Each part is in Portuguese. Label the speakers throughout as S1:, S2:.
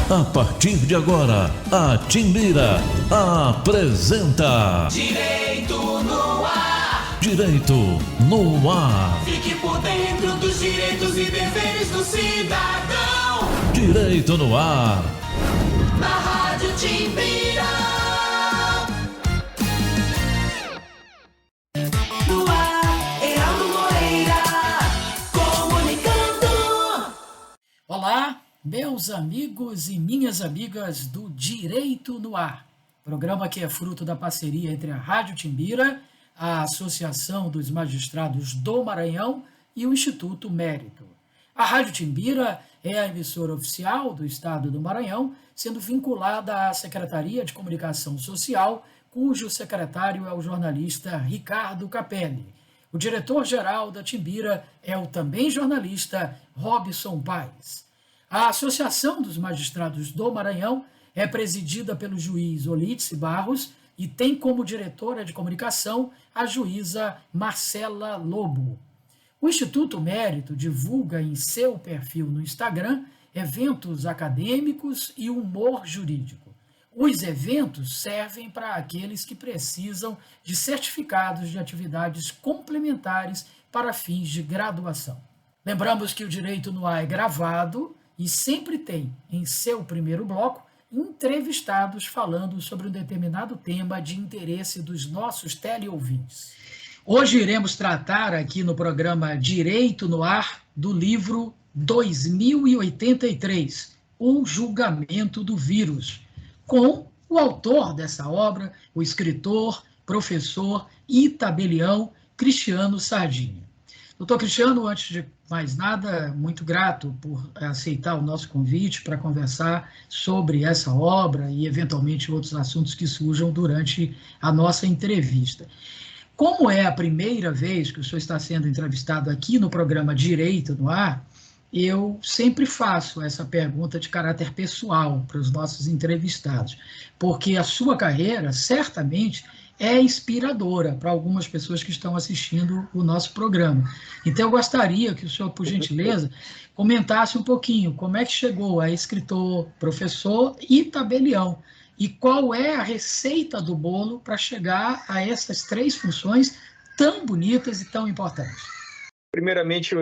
S1: A partir de agora, a Timbira apresenta
S2: Direito no Ar.
S1: Direito no Ar.
S2: Fique por dentro dos direitos e deveres do cidadão.
S1: Direito no Ar.
S2: Na Rádio Timbira. No ar, Heraldo Moreira, comunicando.
S3: Olá, meus amigos e minhas amigas do Direito no Ar, programa que é fruto da parceria entre a Rádio Timbira, a Associação dos Magistrados do Maranhão e o Instituto Mérito. A Rádio Timbira é a emissora oficial do Estado do Maranhão, sendo vinculada à Secretaria de Comunicação Social, cujo secretário é o jornalista Ricardo Capelli. O diretor-geral da Timbira é o também jornalista Robson Paes. A Associação dos Magistrados do Maranhão é presidida pelo juiz Olídice Barros e tem como diretora de comunicação a juíza Marcela Lobo. O Instituto Mérito divulga em seu perfil no Instagram eventos acadêmicos e humor jurídico. Os eventos servem para aqueles que precisam de certificados de atividades complementares para fins de graduação. Lembramos que o Direito no Ar é gravado e sempre tem, em seu primeiro bloco, entrevistados falando sobre um determinado tema de interesse dos nossos teleouvintes. Hoje iremos tratar aqui no programa Direito no Ar do livro 2083, O Julgamento do Vírus, com o autor dessa obra, o escritor, professor e tabelião Cristiano Sardinha. Doutor Cristiano, antes de mais nada, muito grato por aceitar o nosso convite para conversar sobre essa obra e, eventualmente, outros assuntos que surjam durante a nossa entrevista. Como é a primeira vez que o senhor está sendo entrevistado aqui no programa Direito no Ar, eu sempre faço essa pergunta de caráter pessoal para os nossos entrevistados, porque a sua carreira, certamente, é inspiradora para algumas pessoas que estão assistindo o nosso programa. Então, eu gostaria que o senhor, por gentileza, comentasse um pouquinho como é que chegou a escritor, professor e tabelião, e qual é a receita do bolo para chegar a essas três funções tão bonitas e tão importantes.
S4: Primeiramente,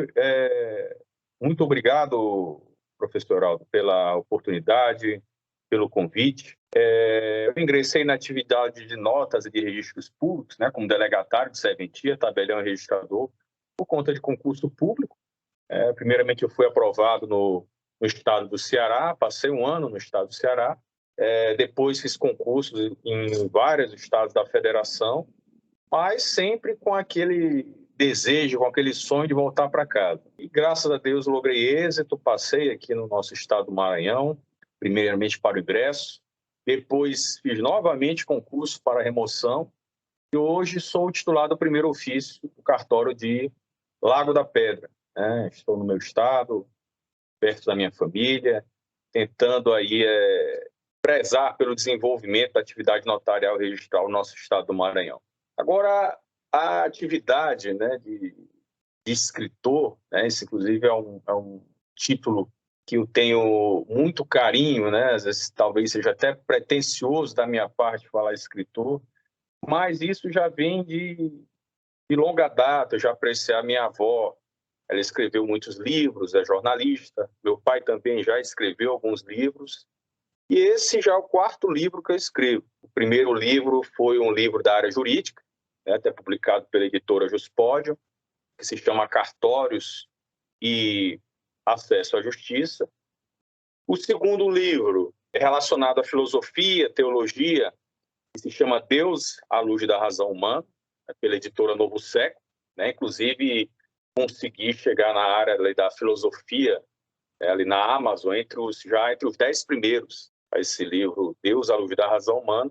S4: muito obrigado, professor Aldo, pela oportunidade, pelo convite. Eu ingressei na atividade de notas e de registros públicos, né, como delegatário de serventia, tabelião e registrador, por conta de concurso público. Primeiramente, eu fui aprovado no estado do Ceará, passei um ano no estado do Ceará. Depois fiz concursos em vários estados da federação, mas sempre com aquele desejo, com aquele sonho de voltar para casa. E graças a Deus logrei êxito, passei aqui no nosso estado do Maranhão, primeiramente para o ingresso, depois fiz novamente concurso para remoção e hoje sou titular do primeiro ofício do cartório de Lago da Pedra. Estou no meu estado, perto da minha família, tentando aí prezar pelo desenvolvimento da atividade notarial e registral no nosso estado do Maranhão. Agora, a atividade, né, de escritor, né, esse inclusive é um título que eu tenho muito carinho, né? Às vezes talvez seja até pretensioso da minha parte falar escritor, mas isso já vem de longa data. Eu já apreciei a minha avó, ela escreveu muitos livros, é jornalista, meu pai também já escreveu alguns livros, e esse já é o quarto livro que eu escrevo. O primeiro livro foi um livro da área jurídica, né, até publicado pela editora Juspódio, que se chama Cartórios e Acesso à Justiça. O segundo livro é relacionado à filosofia, teologia, que se chama Deus à Luz da Razão Humana, pela editora Novo Século, né? Inclusive, consegui chegar na área da filosofia, ali na Amazon, entre os 10 primeiros, a esse livro, Deus à Luz da Razão Humana.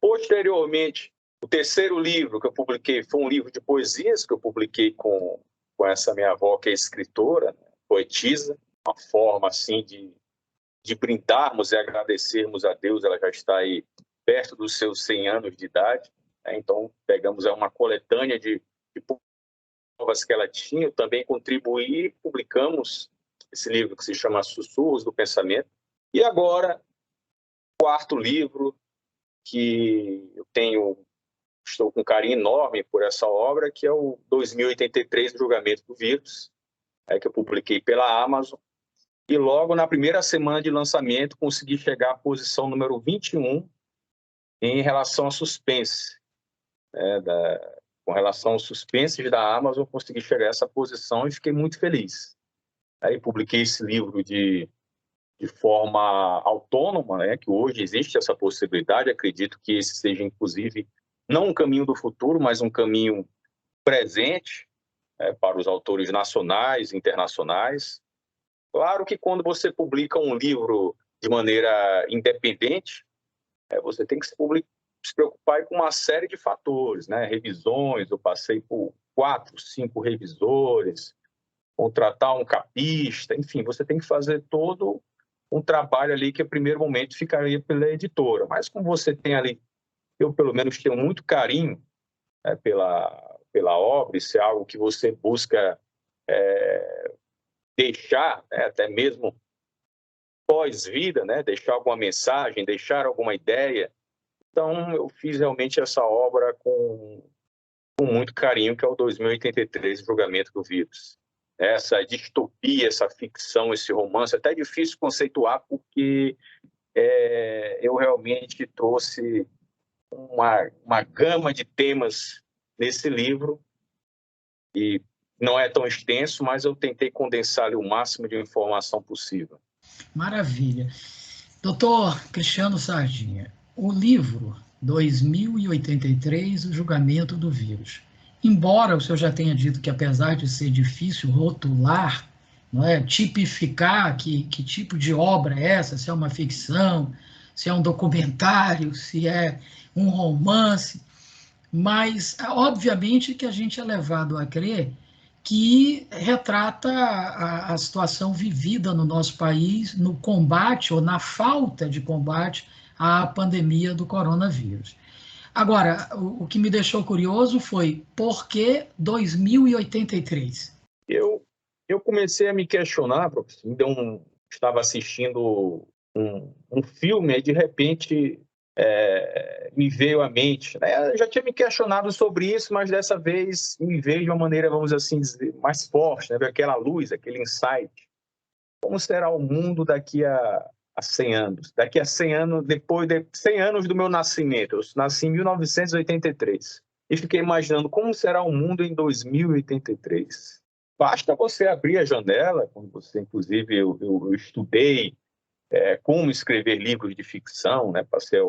S4: Posteriormente, o terceiro livro que eu publiquei foi um livro de poesias que eu publiquei com essa minha avó, que é escritora, né? Poetisa, uma forma assim de brindarmos e agradecermos a Deus. Ela já está aí perto dos seus 100 anos de idade, né? Então pegamos uma coletânea de poemas que ela tinha, eu também contribuí e publicamos esse livro que se chama Sussurros do Pensamento, E agora, quarto livro que estou com um carinho enorme por essa obra, que é o 2083, o Julgamento do Vírus, que eu publiquei pela Amazon. E logo na primeira semana de lançamento consegui chegar à posição número 21 em relação a suspense. Com relação aos suspenses da Amazon, consegui chegar a essa posição e fiquei muito feliz. Aí publiquei esse livro de forma autônoma, que hoje existe essa possibilidade. Acredito que esse seja, inclusive, não um caminho do futuro, mas um caminho presente para os autores nacionais e internacionais. Claro que quando você publica um livro de maneira independente, você tem que se preocupar com uma série de fatores, revisões. Eu passei por 4, 5 revisores, contratar um capista, enfim, você tem que fazer todo um trabalho ali que, a primeiro momento, ficaria pela editora. Mas como você tem ali, eu pelo menos tenho muito carinho pela obra, isso é algo que você busca deixar, até mesmo pós-vida, deixar alguma mensagem, deixar alguma ideia. Então, eu fiz realmente essa obra com muito carinho, que é o 2083, o Julgamento do Vírus. Essa distopia, essa ficção, esse romance, até difícil conceituar, porque eu realmente trouxe uma gama de temas nesse livro, e não é tão extenso, mas eu tentei condensar ali o máximo de informação possível.
S3: Maravilha. Doutor Cristiano Sardinha, o livro 2083, o Julgamento do Vírus. Embora o senhor já tenha dito que, apesar de ser difícil rotular, tipificar que tipo de obra é essa, se é uma ficção, se é um documentário, se é um romance, mas, obviamente, que a gente é levado a crer que retrata a situação vivida no nosso país no combate ou na falta de combate à pandemia do coronavírus. Agora, o que me deixou curioso foi por que 2083?
S4: Eu comecei a me questionar, professor. Estava assistindo um filme e, de repente, me veio à mente. Eu já tinha me questionado sobre isso, mas dessa vez me veio de uma maneira, vamos assim dizer, mais forte, aquela luz, aquele insight. Como será o mundo daqui a 100 anos? Daqui a 100 anos, depois de 100 anos do meu nascimento. Eu nasci em 1983. E fiquei imaginando como será o mundo em 2083. Basta você abrir a janela, como você, inclusive, eu estudei como escrever livros de ficção, passei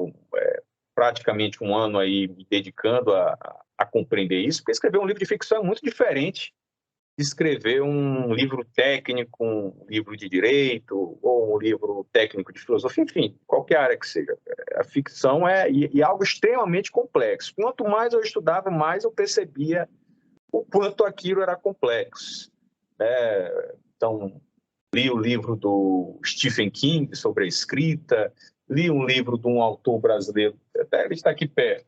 S4: praticamente um ano aí me dedicando a compreender isso, porque escrever um livro de ficção é muito diferente de escrever um livro técnico, um livro de direito, ou um livro técnico de filosofia, enfim, qualquer área que seja. A ficção é algo extremamente complexo. Quanto mais eu estudava, mais eu percebia o quanto aquilo era complexo. Então, li o livro do Stephen King sobre a escrita, li um livro de um autor brasileiro, até ele está aqui perto,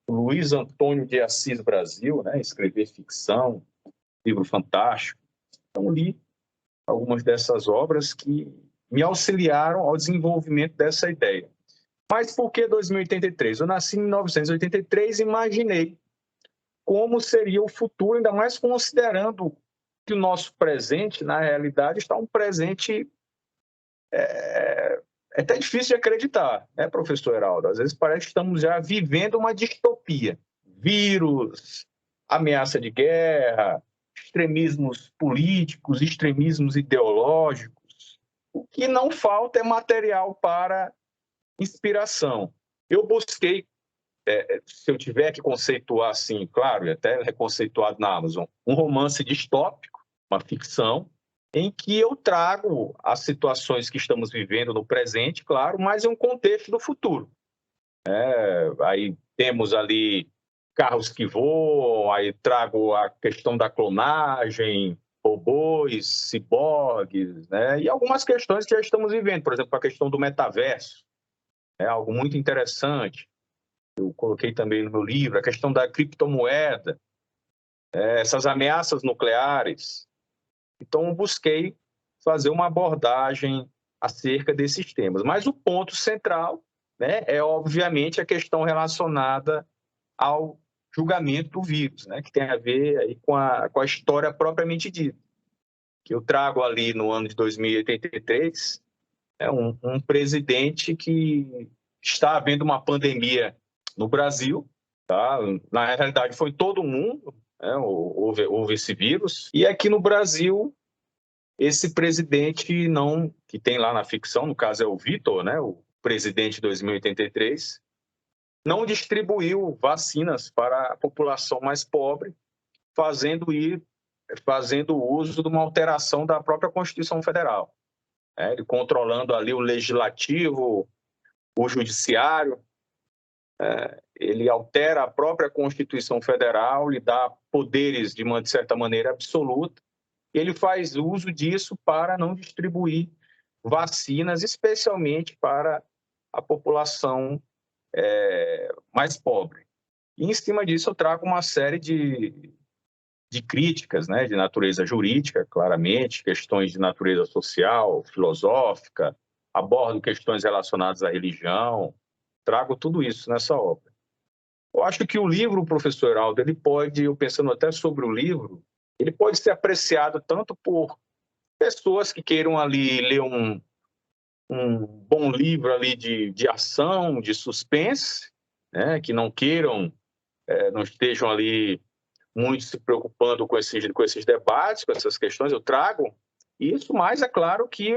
S4: Luiz Antônio de Assis Brasil, Escrever Ficção, livro fantástico. Então, li algumas dessas obras que me auxiliaram ao desenvolvimento dessa ideia. Mas por que 2083? Eu nasci em 1983 e imaginei como seria o futuro, ainda mais considerando que o nosso presente, na realidade, está um presente até difícil de acreditar, professor Heraldo? Às vezes parece que estamos já vivendo uma distopia. Vírus, ameaça de guerra, extremismos políticos, extremismos ideológicos. O que não falta é material para inspiração. Eu busquei, se eu tiver que conceituar assim, claro, e até reconceituado na Amazon, um romance distópico, uma ficção, em que eu trago as situações que estamos vivendo no presente, claro, mas em um contexto do futuro. Aí temos ali carros que voam, aí trago a questão da clonagem, robôs, ciborgues, e algumas questões que já estamos vivendo, por exemplo, a questão do metaverso, é algo muito interessante. Eu coloquei também no meu livro a questão da criptomoeda, essas ameaças nucleares. Então, eu busquei fazer uma abordagem acerca desses temas. Mas o ponto central, né, é, obviamente, a questão relacionada ao julgamento do vírus, né, que tem a ver aí com a história propriamente dita, que eu trago ali no ano de 2083, um presidente que está havendo uma pandemia no Brasil, tá? Na realidade foi em todo o mundo, né, houve esse vírus, e aqui no Brasil esse presidente não, que tem lá na ficção, no caso é o Vitor, né, o presidente de 2083, não distribuiu vacinas para a população mais pobre, fazendo uso de uma alteração da própria Constituição Federal, né? Ele controlando ali o legislativo, o judiciário, ele altera a própria Constituição Federal, lhe dá poderes de certa maneira absoluta, e ele faz uso disso para não distribuir vacinas, especialmente para a população mais pobre. E, em cima disso, eu trago uma série de críticas, né, de natureza jurídica, claramente, questões de natureza social, filosófica, abordo questões relacionadas à religião, trago tudo isso nessa obra. Eu acho que o livro, professor Heraldo, ele pode, eu pensando até sobre o livro, ele pode ser apreciado tanto por pessoas que queiram ali ler um bom livro ali de ação, de suspense, né, que não queiram, não estejam ali muito se preocupando com esses debates, com essas questões, eu trago isso, mas é claro que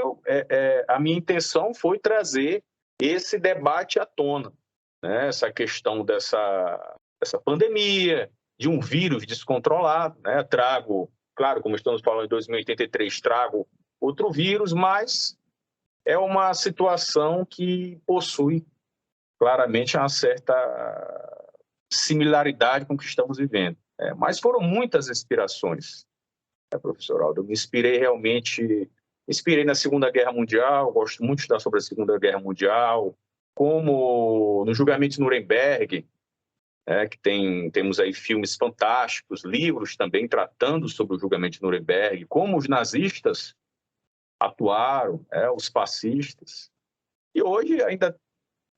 S4: a minha intenção foi trazer esse debate à tona, né, essa questão dessa pandemia, de um vírus descontrolado, né, trago, claro, como estamos falando em 2083, trago outro vírus, mas é uma situação que possui claramente uma certa similaridade com o que estamos vivendo. Mas foram muitas inspirações, né, professor Aldo? Eu me inspirei na Segunda Guerra Mundial, gosto muito de estudar sobre a Segunda Guerra Mundial, como no julgamento de Nuremberg, que temos aí filmes fantásticos, livros também tratando sobre o julgamento de Nuremberg, como os nazistas atuaram, os fascistas. E hoje ainda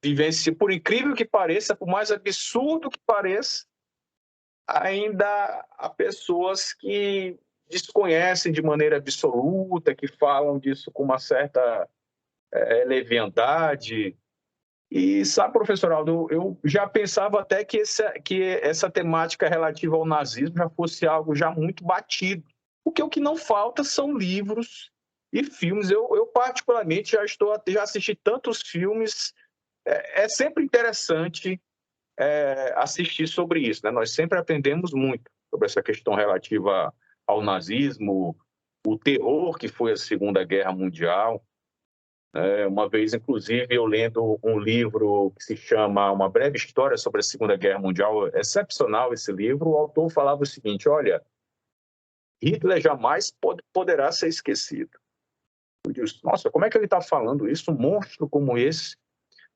S4: vivencia, por incrível que pareça, por mais absurdo que pareça, ainda há pessoas que desconhecem de maneira absoluta, que falam disso com uma certa leviandade. E sabe, professor Aldo, eu já pensava até que essa temática relativa ao nazismo já fosse algo já muito batido, porque o que não falta são livros e filmes. Eu particularmente já assisti tantos filmes. É sempre interessante assistir sobre isso, né? Nós sempre aprendemos muito sobre essa questão relativa ao nazismo, o terror que foi a Segunda Guerra Mundial. Uma vez, inclusive, eu lendo um livro que se chama Uma Breve História sobre a Segunda Guerra Mundial, excepcional esse livro, o autor falava o seguinte: olha, Hitler jamais poderá ser esquecido. Eu disse, nossa, como é que ele está falando isso? Um monstro como esse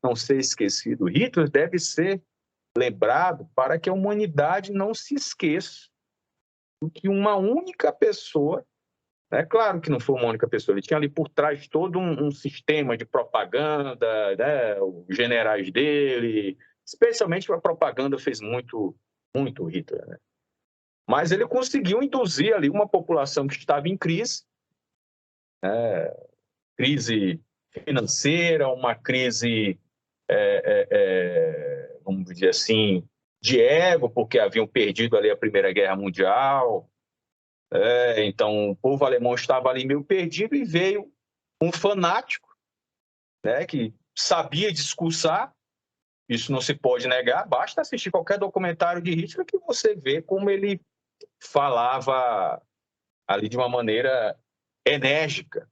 S4: não ser esquecido. Hitler deve ser lembrado para que a humanidade não se esqueça do que uma única pessoa, né? Claro que não foi uma única pessoa, ele tinha ali por trás todo um sistema de propaganda, né? Os generais dele, especialmente a propaganda fez muito, muito Hitler, né? Mas ele conseguiu induzir ali uma população que estava em crise, crise financeira, uma crise, vamos dizer assim, de ego, porque haviam perdido ali a Primeira Guerra Mundial. Então, o povo alemão estava ali meio perdido e veio um fanático, né, que sabia discursar. Isso não se pode negar, basta assistir qualquer documentário de Hitler que você vê como ele falava ali de uma maneira enérgica.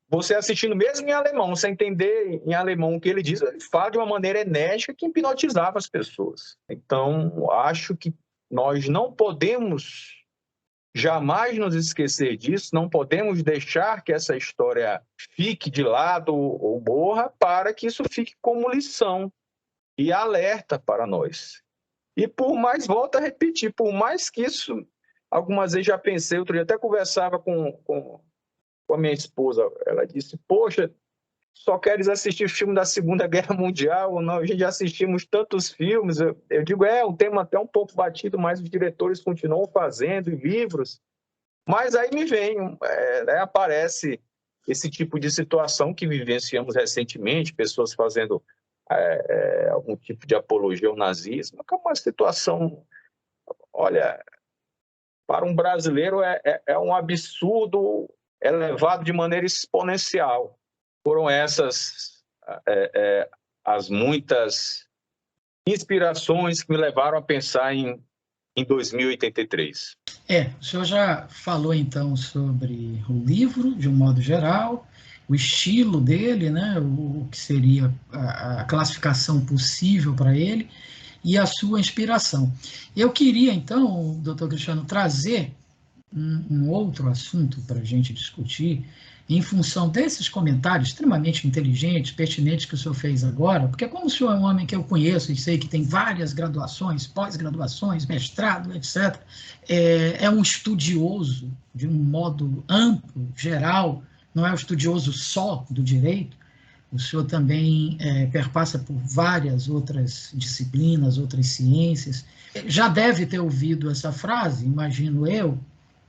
S4: Você assistindo mesmo em alemão, você entender em alemão o que ele diz, ele fala de uma maneira enérgica que hipnotizava as pessoas. Então, acho que nós não podemos jamais nos esquecer disso, não podemos deixar que essa história fique de lado ou morra, para que isso fique como lição e alerta para nós. E volto a repetir, por mais que isso, algumas vezes já pensei, outro dia até conversava com com a minha esposa. Ela disse, poxa, só queres assistir filme da Segunda Guerra Mundial? Não, a gente já assistimos tantos filmes. Eu digo, um tema até um pouco batido, mas os diretores continuam fazendo, e livros. Mas aí me vem, aparece esse tipo de situação que vivenciamos recentemente, pessoas fazendo algum tipo de apologia ao nazismo, que é uma situação, olha, para um brasileiro é um absurdo elevado de maneira exponencial. Foram essas as muitas inspirações que me levaram a pensar em 2083.
S3: O senhor já falou, então, sobre o livro, de um modo geral, o estilo dele, né, o que seria a classificação possível para ele, e a sua inspiração. Eu queria, então, doutor Cristiano, trazer um outro assunto para a gente discutir, em função desses comentários extremamente inteligentes, pertinentes que o senhor fez agora, porque como o senhor é um homem que eu conheço e sei que tem várias graduações, pós-graduações, mestrado, etc., é um estudioso de um modo amplo, geral, não é um estudioso só do direito, o senhor também perpassa por várias outras disciplinas, outras ciências, já deve ter ouvido essa frase, imagino eu,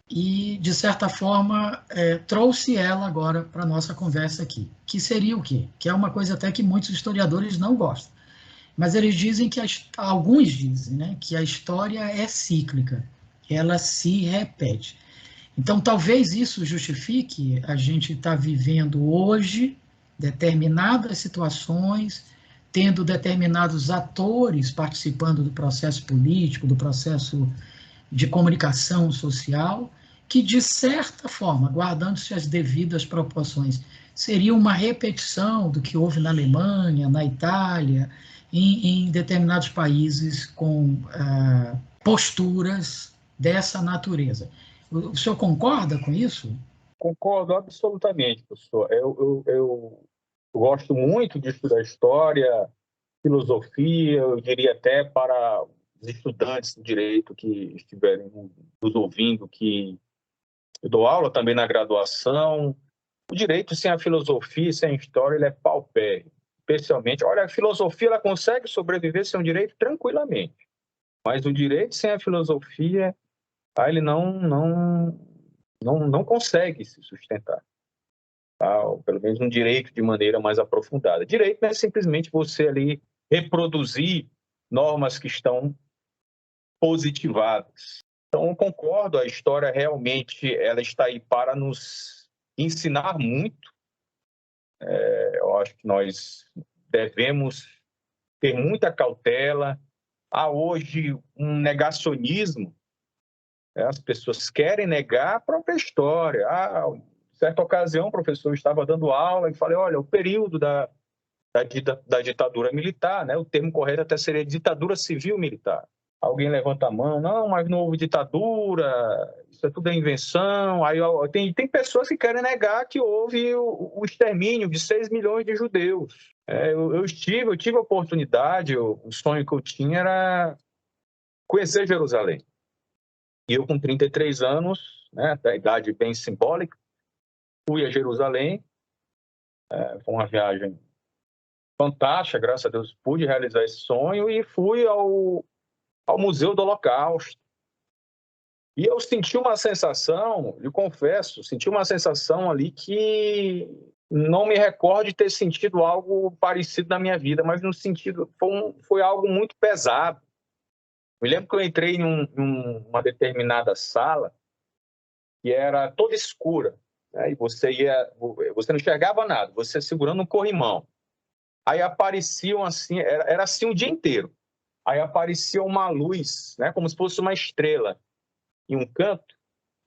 S3: e, de certa forma, trouxe ela agora para a nossa conversa aqui, que seria o quê? Que é uma coisa até que muitos historiadores não gostam, mas eles dizem que, alguns dizem, né, que a história é cíclica, ela se repete. Então, talvez isso justifique a gente estar vivendo hoje determinadas situações, tendo determinados atores participando do processo político, do processo de comunicação social, que, de certa forma, guardando-se as devidas proporções, seria uma repetição do que houve na Alemanha, na Itália, em determinados países com posturas dessa natureza. O senhor concorda com isso?
S4: Concordo absolutamente, professor. Eu gosto muito de estudar história, filosofia, eu diria até para os estudantes de direito que estiverem nos ouvindo, que eu dou aula também na graduação. O direito sem a filosofia, sem a história, ele é paupérrimo. Especialmente, olha, a filosofia ela consegue sobreviver sem o direito tranquilamente, mas o direito sem a filosofia, ele não consegue se sustentar. Ou pelo menos um direito de maneira mais aprofundada. Direito não é simplesmente você ali reproduzir normas que estão positivadas. Então, eu concordo, a história realmente ela está aí para nos ensinar muito. Eu acho que nós devemos ter muita cautela. Há hoje um negacionismo. As pessoas querem negar a própria história. Em certa ocasião, o professor estava dando aula e falei, olha, o período da ditadura militar, né? O termo correto até seria ditadura civil-militar. Alguém levanta a mão, não, mas não houve ditadura, isso é tudo invenção. Aí tem pessoas que querem negar que houve o extermínio de 6 milhões de judeus. Eu tive a oportunidade, o sonho que eu tinha era conhecer Jerusalém. E eu, com 33 anos, né, da idade bem simbólica, fui a Jerusalém. Foi uma viagem fantástica, graças a Deus pude realizar esse sonho e fui ao Museu do Holocausto. E eu senti uma sensação, eu confesso, senti uma sensação ali que não me recordo de ter sentido algo parecido na minha vida, mas no sentido, foi algo muito pesado. Me lembro que eu entrei em uma determinada sala que era toda escura, né? E você não enxergava nada, você segurando um corrimão. Aí apareciam assim, era assim o dia inteiro. Aí aparecia uma luz, né, como se fosse uma estrela em um canto.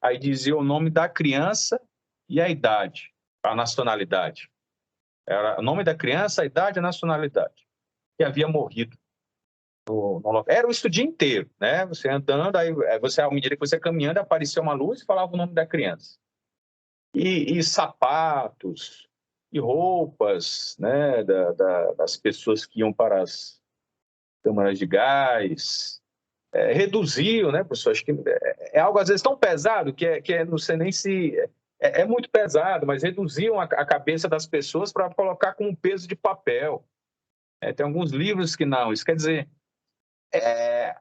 S4: Aí dizia o nome da criança e a idade, a nacionalidade. Era o nome da criança, a idade e a nacionalidade, que havia morrido. Era isso o dia inteiro, né? Você andando, aí você, à medida que você ia caminhando, aparecia uma luz e falava o nome da criança. E sapatos, e roupas, né, das pessoas que iam para as câmaras de gás, reduziam, né, professor? Acho que é algo, às vezes, tão pesado que não sei nem se é muito pesado, mas reduziam a cabeça das pessoas para colocar com um peso de papel. Tem alguns livros que não. Isso quer dizer,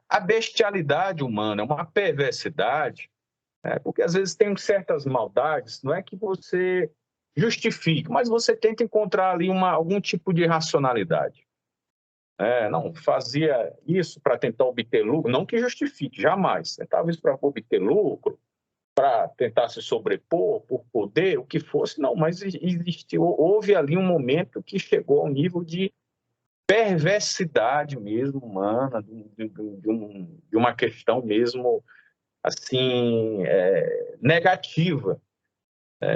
S4: a bestialidade humana, é uma perversidade, porque às vezes tem certas maldades, não é que você justifique, mas você tenta encontrar ali algum tipo de racionalidade. Não, fazia isso para tentar obter lucro, não que justifique, jamais. Tentava isso para obter lucro, para tentar se sobrepor, por poder, o que fosse, não, mas houve ali um momento que chegou ao nível de perversidade mesmo humana, de uma questão mesmo assim, negativa.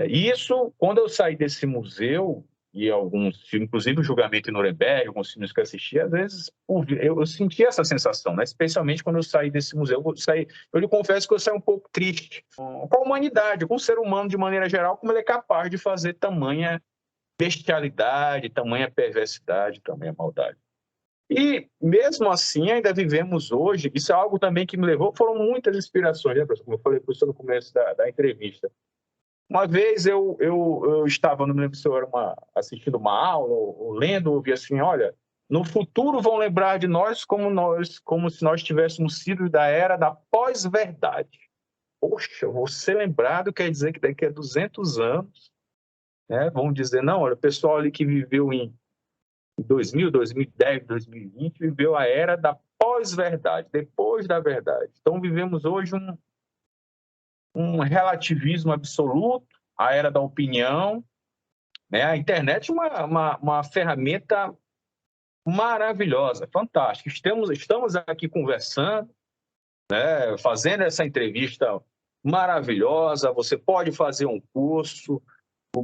S4: E isso, quando eu saí desse museu, e alguns, inclusive o Julgamento em Nuremberg, alguns filmes que eu assisti, às vezes eu senti essa sensação, né? Especialmente quando eu saí desse museu. Eu lhe confesso que eu saí um pouco triste com a humanidade, com o ser humano de maneira geral, como ele é capaz de fazer tamanha bestialidade, tamanha perversidade, tamanha maldade. E, mesmo assim, ainda vivemos hoje, isso é algo também que me levou, foram muitas inspirações, né, professor? Como eu falei para você no começo da entrevista. Uma vez eu estava, não me lembro se eu era assistindo uma aula, ou lendo, ouvi assim, olha, no futuro vão lembrar de nós como se nós tivéssemos sido da era da pós-verdade. Poxa, vou ser lembrado quer dizer que daqui a 200 anos, né, vão dizer, não, olha, o pessoal ali que viveu em 2000, 2010, 2020, viveu a era da pós-verdade, depois da verdade. Então, vivemos hoje um relativismo absoluto, a era da opinião, né? A internet é uma ferramenta maravilhosa, fantástica. Estamos aqui conversando, né? Fazendo essa entrevista maravilhosa. Você pode fazer um curso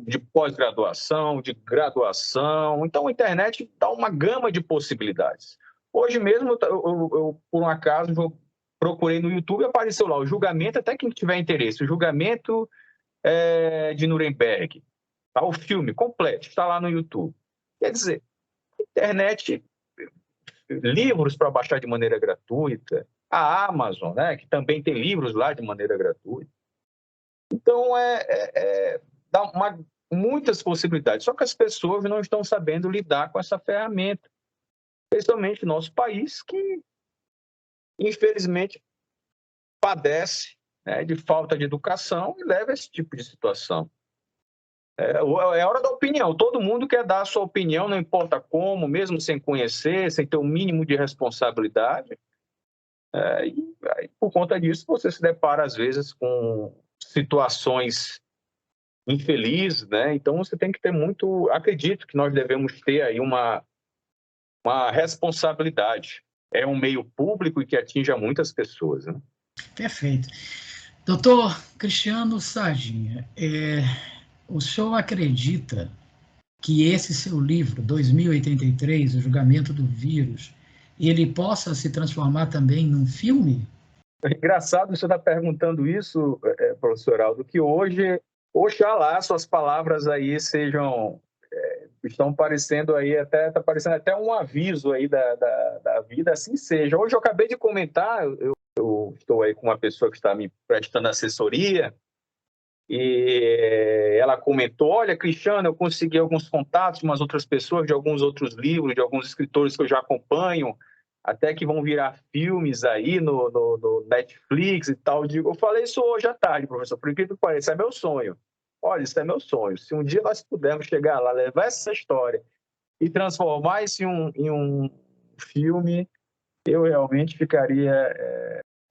S4: de pós-graduação, de graduação. Então, a internet dá uma gama de possibilidades. Hoje mesmo, eu por um acaso, procurei no YouTube e apareceu lá o julgamento, até quem tiver interesse, o julgamento de Nuremberg. Tá, o filme completo, está lá no YouTube. Quer dizer, internet, livros para baixar de maneira gratuita, a Amazon, né, que também tem livros lá de maneira gratuita. Então, dá muitas possibilidades, só que as pessoas não estão sabendo lidar com essa ferramenta, especialmente no nosso país, que infelizmente padece, né, de falta de educação e leva a esse tipo de situação. É hora da opinião, todo mundo quer dar a sua opinião, não importa como, mesmo sem conhecer, sem ter o mínimo de responsabilidade. E por conta disso, você se depara, às vezes, com situações infelizes, né? Então, você tem que ter muito... Acredito que nós devemos ter aí uma responsabilidade. É um meio público e que atinja muitas pessoas, né?
S3: Perfeito. Doutor Cristiano Sardinha, o senhor acredita que esse seu livro, 2083, O Julgamento do Vírus, ele possa se transformar também num filme?
S4: É engraçado você estar perguntando isso, professor Aldo, que hoje, oxalá, suas palavras aí estão parecendo aí, está parecendo até um aviso aí da vida, assim seja. Hoje eu acabei de comentar, eu estou aí com uma pessoa que está me prestando assessoria, e ela comentou, olha, Cristiano, eu consegui alguns contatos de umas outras pessoas, de alguns outros livros, de alguns escritores que eu já acompanho, até que vão virar filmes aí no Netflix e tal. Eu falei isso hoje à tarde, professor, por incrível que pareça, é meu sonho. Olha, isso é meu sonho. Se um dia nós pudermos chegar lá, levar essa história e transformar isso em um filme, eu realmente ficaria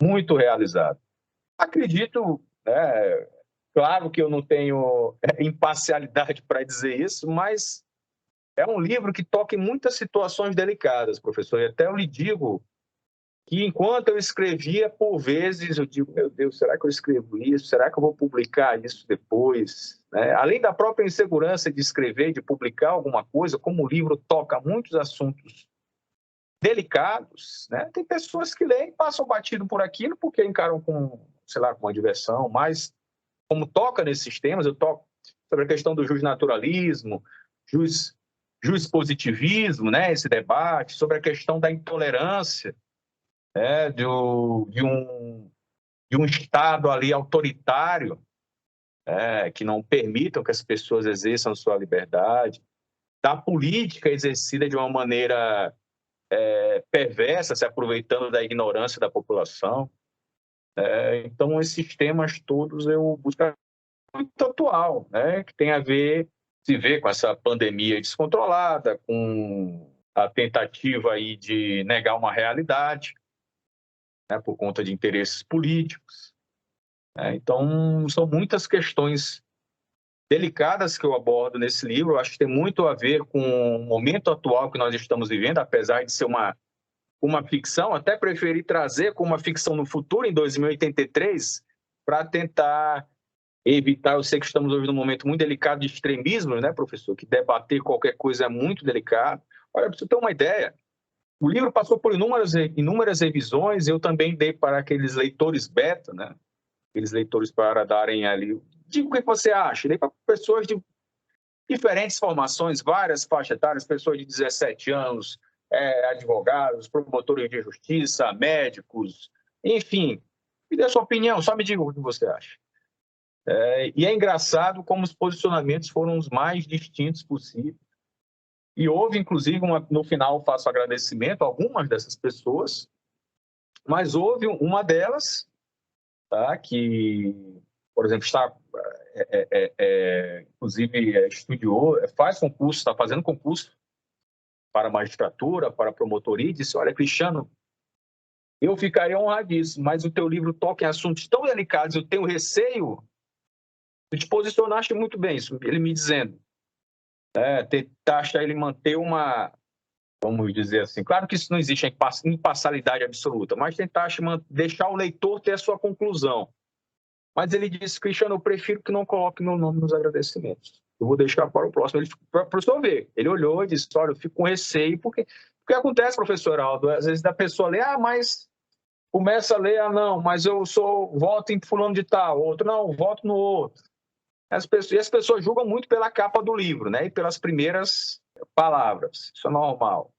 S4: muito realizado. Acredito, né, claro que eu não tenho imparcialidade para dizer isso, mas é um livro que toca em muitas situações delicadas, professor. E até eu lhe digo que enquanto eu escrevia, por vezes, eu digo, meu Deus, será que eu escrevo isso? Será que eu vou publicar isso depois? Além da própria insegurança de escrever, de publicar alguma coisa, como o livro toca muitos assuntos delicados, né? Tem pessoas que leem e passam batido por aquilo porque encaram com, sei lá, com uma diversão, mas como toca nesses temas, eu toco sobre a questão do justnaturalismo, positivismo, né? Esse debate, sobre a questão da intolerância, de um Estado ali autoritário, que não permitam que as pessoas exerçam sua liberdade, da política exercida de uma maneira perversa, se aproveitando da ignorância da população. Então, esses temas todos eu busco muito atual, que tem a ver, se vê com essa pandemia descontrolada, com a tentativa aí de negar uma realidade, por conta de interesses políticos. Então, são muitas questões delicadas que eu abordo nesse livro. Eu acho que tem muito a ver com o momento atual que nós estamos vivendo, apesar de ser uma ficção, até preferi trazer como uma ficção no futuro, em 2083, para tentar evitar. Eu sei que estamos hoje num momento muito delicado de extremismo, né, professor? Que debater qualquer coisa é muito delicado. Olha, para você ter uma ideia, o livro passou por inúmeras revisões. Eu também dei para aqueles leitores beta, né? Aqueles leitores para darem ali... Diga o que você acha. Dei para pessoas de diferentes formações, várias faixas etárias, pessoas de 17 anos, advogados, promotores de justiça, médicos, enfim. Me dê a sua opinião, só me diga o que você acha. E é engraçado como os posicionamentos foram os mais distintos possíveis. E houve, inclusive, no final faço agradecimento a algumas dessas pessoas, mas houve uma delas, que, por exemplo, está, inclusive, estudou, faz concurso, está fazendo concurso para magistratura, para promotoria, e disse: olha, Cristiano, eu ficaria honradíssimo, mas o teu livro toca em assuntos tão delicados, eu tenho receio. Tu te posicionaste muito bem, isso, ele me dizendo. Tentaste ele manter uma, vamos dizer assim, claro que isso não existe a imparcialidade absoluta, mas tentaste deixar o leitor ter a sua conclusão. Mas ele disse: Cristiano, eu prefiro que não coloque meu nome nos agradecimentos. Eu vou deixar para o próximo. Para o professor ver. Ele olhou e disse: olha, eu fico com receio, porque o que acontece, professor Aldo, às vezes a pessoa lê, mas começa a ler, não, mas eu voto em fulano de tal, outro, não, voto no outro. E as pessoas julgam muito pela capa do livro, né? E pelas primeiras palavras. Isso é normal.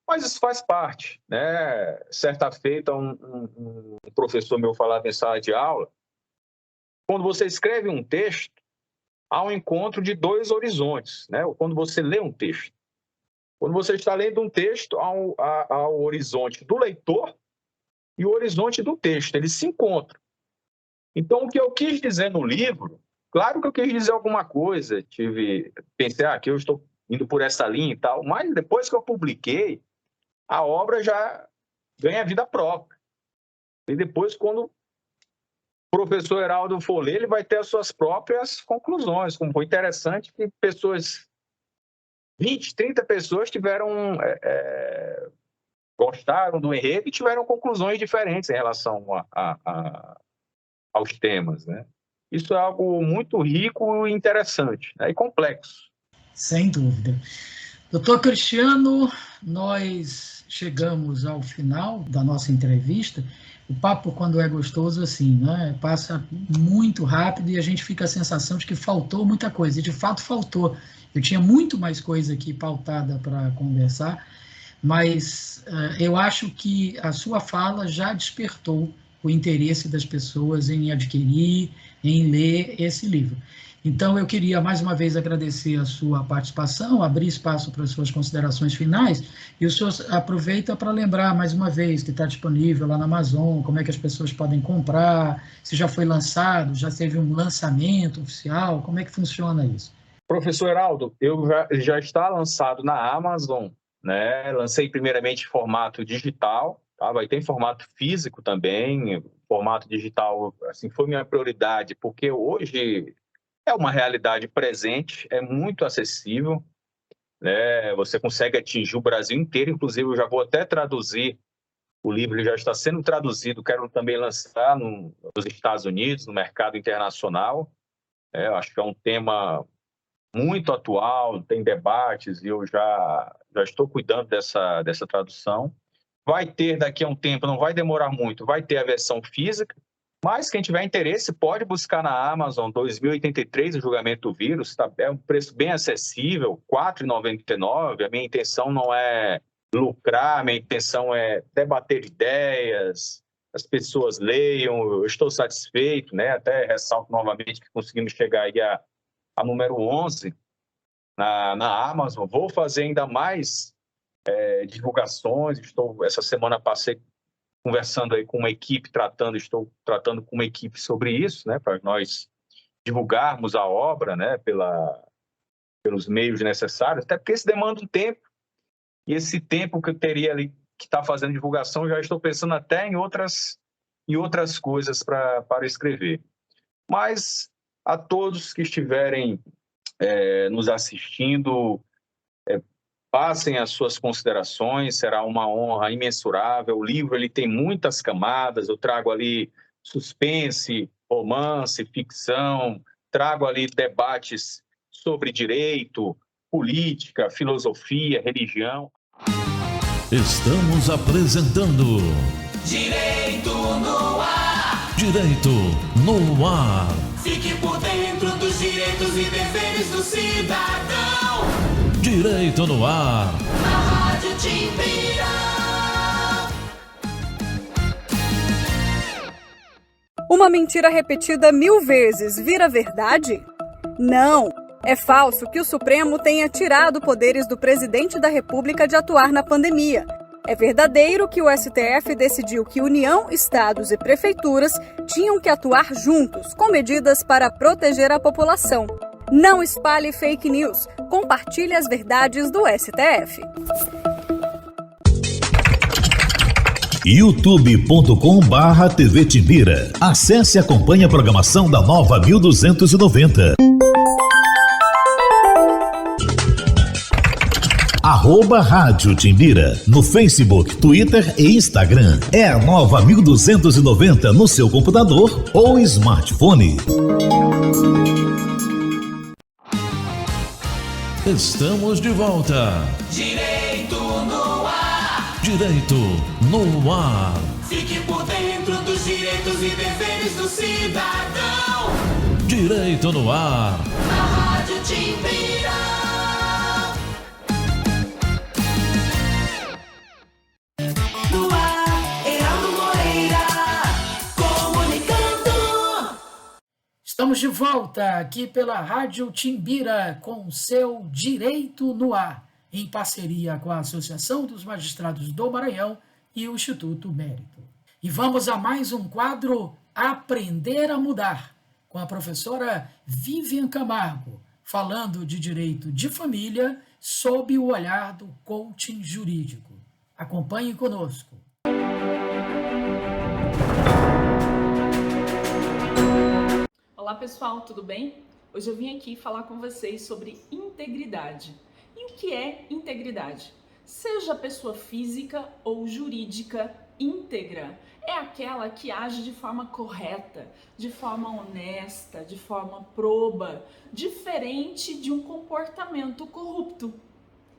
S4: Mas isso faz parte, né? Certa feita, um professor meu falava em sala de aula, quando você escreve um texto, há um encontro de dois horizontes, né? Quando você lê um texto. Quando você está lendo um texto, há o horizonte do leitor e o horizonte do texto. Eles se encontram. Então, o que eu quis dizer no livro, claro que eu quis dizer alguma coisa, pensei que eu estou indo por essa linha e tal, mas depois que eu publiquei, a obra já ganha vida própria. E depois, quando o professor Heraldo for ler, ele vai ter as suas próprias conclusões. Como foi interessante que 20, 30 pessoas gostaram do enredo e tiveram conclusões diferentes em relação aos temas, né? Isso é algo muito rico e interessante, né? E complexo.
S3: Sem dúvida. Doutor Cristiano, nós chegamos ao final da nossa entrevista. O papo, quando é gostoso, assim, né? Passa muito rápido e a gente fica a sensação de que faltou muita coisa. E, de fato, faltou. Eu tinha muito mais coisa aqui pautada para conversar, mas eu acho que a sua fala já despertou o interesse das pessoas em adquirir, em ler esse livro. Então, eu queria, mais uma vez, agradecer a sua participação, abrir espaço para as suas considerações finais, e o senhor aproveita para lembrar, mais uma vez, que está disponível lá na Amazon, como é que as pessoas podem comprar, se já foi lançado, já teve um lançamento oficial, como é que funciona isso?
S4: Professor Heraldo, já está lançado na Amazon, né? Lancei primeiramente em formato digital, tá? Vai ter em formato físico também. Formato digital, assim, foi minha prioridade, porque hoje é uma realidade presente, é muito acessível, né? Você consegue atingir o Brasil inteiro. Inclusive, eu já vou até traduzir o livro, ele já está sendo traduzido, quero também lançar nos Estados Unidos, no mercado internacional. Eu acho que é um tema muito atual, tem debates, e eu já estou cuidando dessa tradução. Vai ter daqui a um tempo, não vai demorar muito, vai ter a versão física, mas quem tiver interesse pode buscar na Amazon 2083, o julgamento do vírus, é um preço bem acessível, R$ 4,99. A minha intenção não é lucrar, a minha intenção é debater ideias, as pessoas leiam. Eu estou satisfeito, né? Até ressalto novamente que conseguimos chegar aí a número 11 na Amazon. Vou fazer ainda mais divulgações. Essa semana passei conversando aí com uma equipe, estou tratando com uma equipe sobre isso, né? Para nós divulgarmos a obra, né? Pelos meios necessários, até porque isso demanda um tempo. E esse tempo que eu teria ali que está fazendo divulgação, já estou pensando até em outras coisas para escrever. Mas a todos que estiverem nos assistindo, passem as suas considerações, será uma honra imensurável. O livro ele tem muitas camadas, eu trago ali suspense, romance, ficção, trago ali debates sobre direito, política, filosofia, religião.
S1: Estamos apresentando
S2: Direito no ar.
S1: Direito no Ar.
S2: Fique por dentro dos direitos e deveres do cidadão.
S1: Direito no Ar.
S2: Na Rádio Timbira.
S5: Uma mentira repetida 1000 vezes vira verdade? Não! É falso que o Supremo tenha tirado poderes do presidente da República de atuar na pandemia. É verdadeiro que o STF decidiu que União, estados e prefeituras tinham que atuar juntos, com medidas para proteger a população. Não espalhe fake news. Compartilhe as verdades do STF.
S6: youtube.com/TV Timbira. Acesse e acompanhe a programação da Nova 1290. @Rádio Timbira, no Facebook, Twitter e Instagram. É a Nova 1290 no seu computador ou smartphone.
S1: Estamos de volta.
S2: Direito no ar.
S1: Direito no Ar.
S2: Fique por dentro dos direitos e deveres do cidadão.
S1: Direito no Ar.
S2: Na Rádio Timbira. No ar, Heraldo Moreira, comunicando.
S3: Estamos de volta aqui pela Rádio Timbira com o seu Direito no Ar, em parceria com a Associação dos Magistrados do Maranhão e o Instituto Mérito. E vamos a mais um quadro Aprender a Mudar, com a professora Vivian Camargo, falando de direito de família sob o olhar do coaching jurídico. Acompanhe conosco.
S7: Olá pessoal, tudo bem? Hoje eu vim aqui falar com vocês sobre integridade. E o que é integridade? Seja pessoa física ou jurídica íntegra, é aquela que age de forma correta, de forma honesta, de forma proba, diferente de um comportamento corrupto.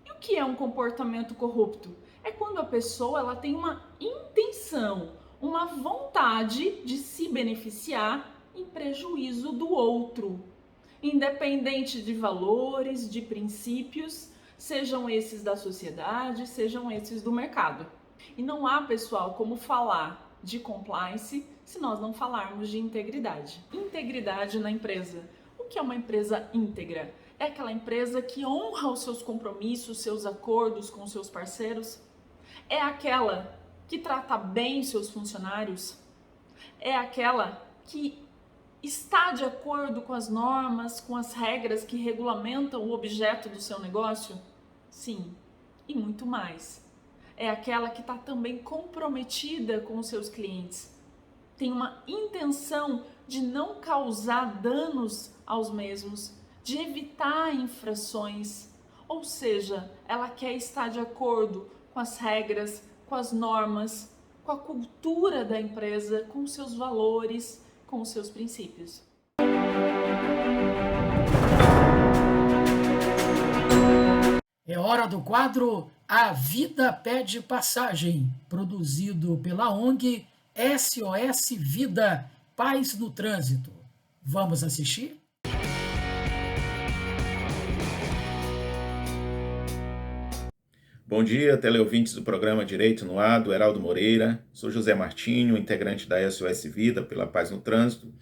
S7: E o que é um comportamento corrupto? É quando a pessoa ela tem uma intenção, uma vontade de se beneficiar em prejuízo do outro, independente de valores, de princípios, sejam esses da sociedade, sejam esses do mercado. E não há, pessoal, como falar de compliance se nós não falarmos de integridade. Integridade na empresa. O que é uma empresa íntegra? É aquela empresa que honra os seus compromissos, seus acordos com seus parceiros? É aquela que trata bem seus funcionários? É aquela que está de acordo com as normas, com as regras que regulamentam o objeto do seu negócio? Sim, e muito mais. É aquela que está também comprometida com os seus clientes. Tem uma intenção de não causar danos aos mesmos, de evitar infrações. Ou seja, ela quer estar de acordo com as regras, com as normas, com a cultura da empresa, com os seus valores, com os seus princípios.
S3: É hora do quadro A Vida Pede Passagem, produzido pela ONG SOS Vida, Paz no Trânsito. Vamos assistir?
S8: Bom dia, teleouvintes do programa Direito no Ar, do Heraldo Moreira. Sou José Martinho, integrante da SOS Vida pela Paz no Trânsito.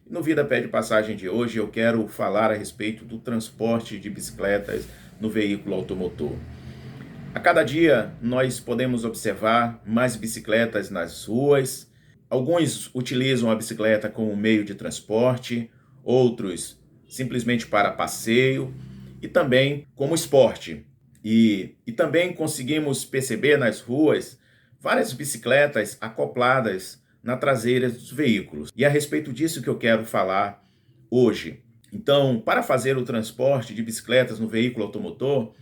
S8: E no Vida Pede Passagem de hoje eu quero falar a respeito do transporte de bicicletas no veículo automotor. A cada dia nós podemos observar mais bicicletas nas ruas. Alguns utilizam a bicicleta como meio de transporte, outros simplesmente para passeio e também como esporte. E também conseguimos perceber nas ruas várias bicicletas acopladas na traseira dos veículos. E é a respeito disso que eu quero falar hoje. Então, para fazer o transporte de bicicletas no veículo automotor,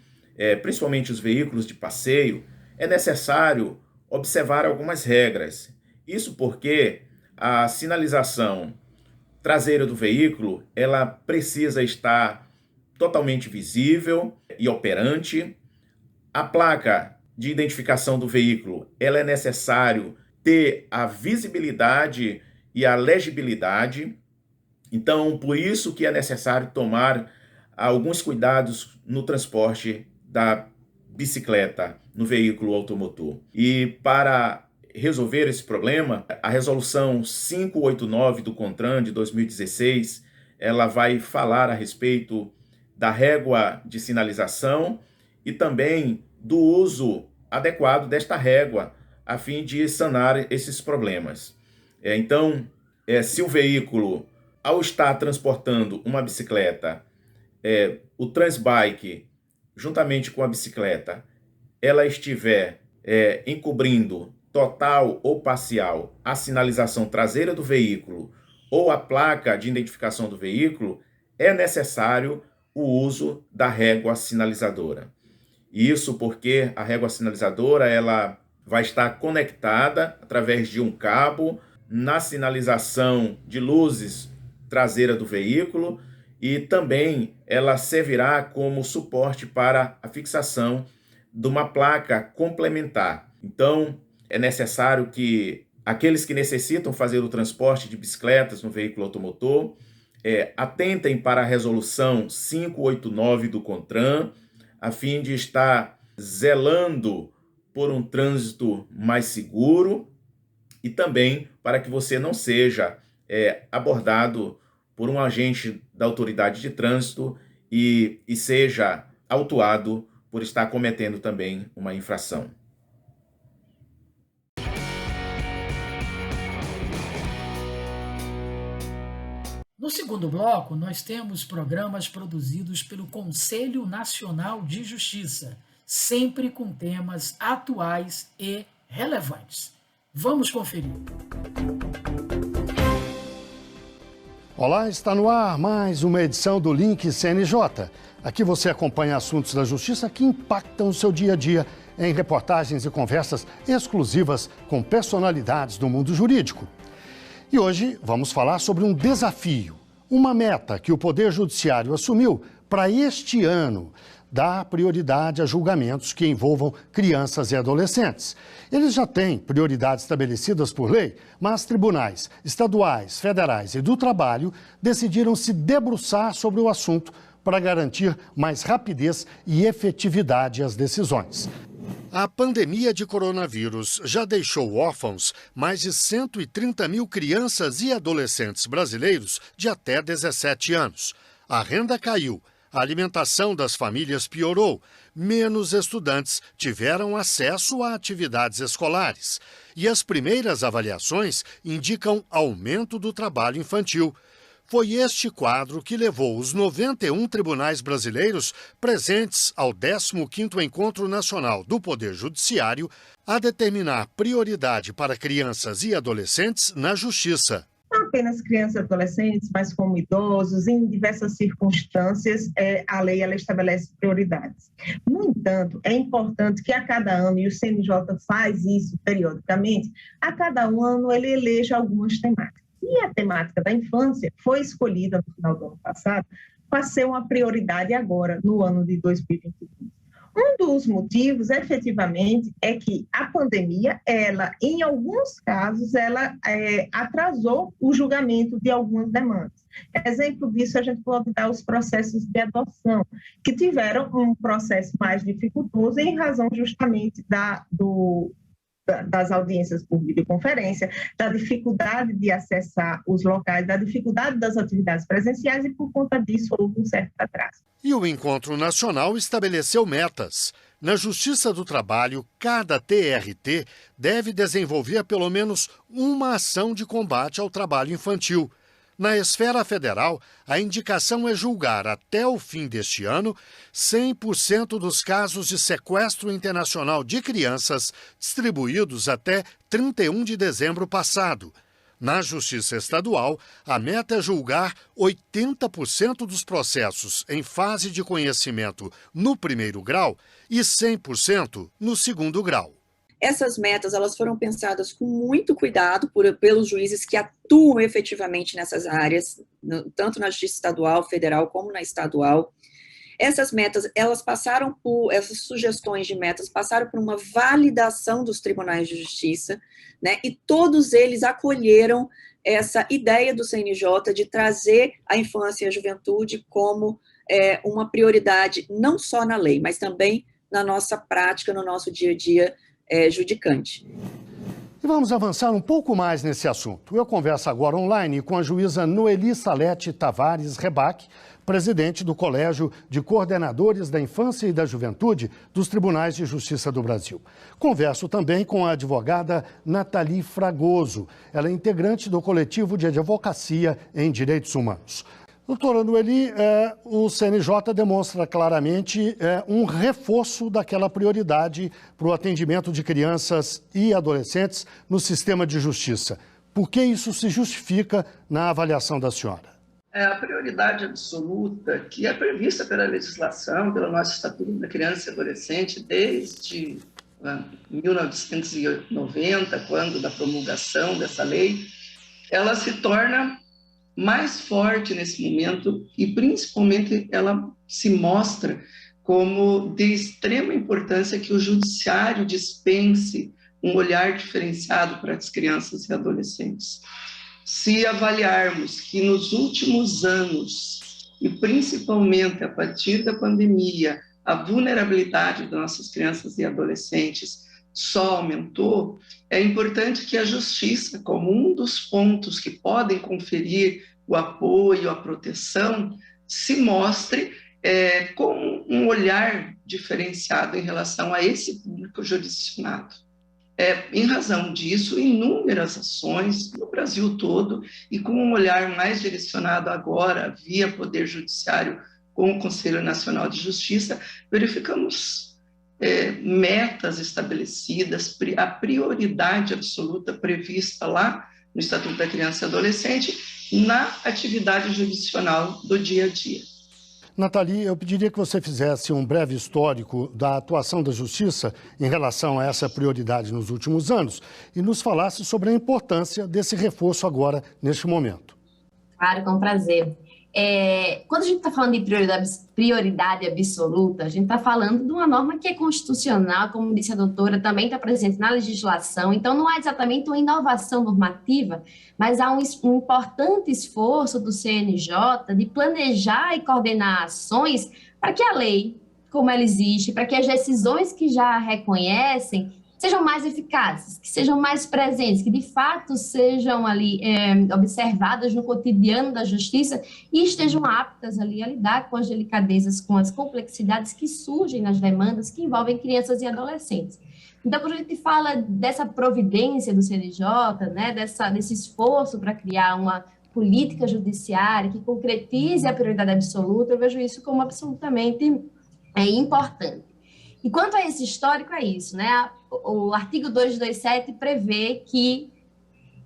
S8: principalmente os veículos de passeio, é necessário observar algumas regras. Isso porque a sinalização traseira do veículo, ela precisa estar totalmente visível e operante. A placa de identificação do veículo, ela é necessário ter a visibilidade e a legibilidade. Então, por isso que é necessário tomar alguns cuidados no transporte da bicicleta no veículo automotor. E para resolver esse problema, a resolução 589 do CONTRAN de 2016, ela vai falar a respeito da régua de sinalização e também do uso adequado desta régua a fim de sanar esses problemas. Então, se o veículo, ao estar transportando uma bicicleta, o Transbike, juntamente com a bicicleta, ela estiver encobrindo total ou parcial a sinalização traseira do veículo ou a placa de identificação do veículo, é necessário o uso da régua sinalizadora. Isso porque a régua sinalizadora ela vai estar conectada através de um cabo na sinalização de luzes traseira do veículo e também ela servirá como suporte para a fixação de uma placa complementar. Então, é necessário que aqueles que necessitam fazer o transporte de bicicletas no veículo automotor atentem para a resolução 589 do CONTRAN, a fim de estar zelando por um trânsito mais seguro e também para que você não seja abordado por um agente da autoridade de trânsito e seja autuado por estar cometendo também uma infração.
S3: No segundo bloco, nós temos programas produzidos pelo Conselho Nacional de Justiça, sempre com temas atuais e relevantes. Vamos conferir.
S9: Olá, está no ar mais uma edição do Link CNJ. Aqui você acompanha assuntos da justiça que impactam o seu dia a dia em reportagens e conversas exclusivas com personalidades do mundo jurídico. E hoje vamos falar sobre um desafio, uma meta que o Poder Judiciário assumiu para este ano, dar prioridade a julgamentos que envolvam crianças e adolescentes. Eles já têm prioridades estabelecidas por lei, mas tribunais estaduais, federais e do trabalho decidiram se debruçar sobre o assunto para garantir mais rapidez e efetividade às decisões. A pandemia de coronavírus já deixou órfãos mais de 130 mil crianças e adolescentes brasileiros de até 17 anos. A renda caiu, a alimentação das famílias piorou, menos estudantes tiveram acesso a atividades escolares. E as primeiras avaliações indicam aumento do trabalho infantil. Foi este quadro que levou os 91 tribunais brasileiros presentes ao 15º Encontro Nacional do Poder Judiciário a determinar prioridade para crianças e adolescentes na Justiça.
S10: Não apenas crianças e adolescentes, mas como idosos, em diversas circunstâncias, a lei ela estabelece prioridades. No entanto, é importante que a cada ano, e o CNJ faz isso periodicamente, a cada ano ele eleja algumas temáticas. E a temática da infância foi escolhida no final do ano passado para ser uma prioridade agora, no ano de 2022. Um dos motivos, efetivamente, é que a pandemia, ela, em alguns casos, ela atrasou o julgamento de algumas demandas. Exemplo disso, a gente pode dar os processos de adoção, que tiveram um processo mais dificultoso em razão justamente das audiências por videoconferência, da dificuldade de acessar os locais, da dificuldade das atividades presenciais e, por conta disso, houve um certo atraso.
S9: E o Encontro Nacional estabeleceu metas. Na Justiça do Trabalho, cada TRT deve desenvolver pelo menos uma ação de combate ao trabalho infantil. Na esfera federal, a indicação é julgar até o fim deste ano 100% dos casos de sequestro internacional de crianças distribuídos até 31 de dezembro passado. Na Justiça Estadual, a meta é julgar 80% dos processos em fase de conhecimento no primeiro grau e 100% no segundo grau.
S11: Essas metas, elas foram pensadas com muito cuidado pelos juízes que atuam efetivamente nessas áreas, tanto na Justiça Estadual, Federal, como na estadual. Essas metas, essas sugestões de metas passaram por uma validação dos tribunais de justiça, né, e todos eles acolheram essa ideia do CNJ de trazer a infância e a juventude como uma prioridade, não só na lei, mas também na nossa prática, no nosso dia a dia judicante.
S9: E vamos avançar um pouco mais nesse assunto. Eu converso agora online com a juíza Noeli Salete Tavares Rebac, presidente do Colégio de Coordenadores da Infância e da Juventude dos Tribunais de Justiça do Brasil. Converso também com a advogada Nathalie Fragoso. Ela é integrante do coletivo de advocacia em direitos humanos. Doutora Noeli, o CNJ demonstra claramente um reforço daquela prioridade para o atendimento de crianças e adolescentes no sistema de justiça. Por que isso se justifica na avaliação da senhora?
S12: É a prioridade absoluta que é prevista pela legislação, pelo nosso Estatuto da Criança e Adolescente, desde 1990, quando da promulgação dessa lei, ela se torna mais forte nesse momento e, principalmente, ela se mostra como de extrema importância que o judiciário dispense um olhar diferenciado para as crianças e adolescentes. Se avaliarmos que nos últimos anos, e principalmente a partir da pandemia, a vulnerabilidade das nossas crianças e adolescentes só aumentou, é importante que a justiça, como um dos pontos que podem conferir o apoio, a proteção, se mostre com um olhar diferenciado em relação a esse público jurisdicionado. Em razão disso, inúmeras ações no Brasil todo e com um olhar mais direcionado agora via Poder Judiciário com o Conselho Nacional de Justiça, verificamos metas estabelecidas, a prioridade absoluta prevista lá no Estatuto da Criança e Adolescente na atividade jurisdicional do dia a dia.
S9: Nathalie, eu pediria que você fizesse um breve histórico da atuação da Justiça em relação a essa prioridade nos últimos anos e nos falasse sobre a importância desse reforço agora, neste momento.
S13: Claro, com prazer. Quando a gente está falando de prioridade absoluta, a gente está falando de uma norma que é constitucional, como disse a doutora, também está presente na legislação, então não há exatamente uma inovação normativa, mas há um importante esforço do CNJ de planejar e coordenar ações para que a lei, como ela existe, para que as decisões que já a reconhecem sejam mais eficazes, que sejam mais presentes, que de fato sejam ali observadas no cotidiano da justiça e estejam aptas ali a lidar com as delicadezas, com as complexidades que surgem nas demandas que envolvem crianças e adolescentes. Então, quando a gente fala dessa providência do CNJ, né, desse esforço para criar uma política judiciária que concretize a prioridade absoluta, eu vejo isso como absolutamente importante. E quanto a esse histórico, é isso, né? O artigo 227 prevê que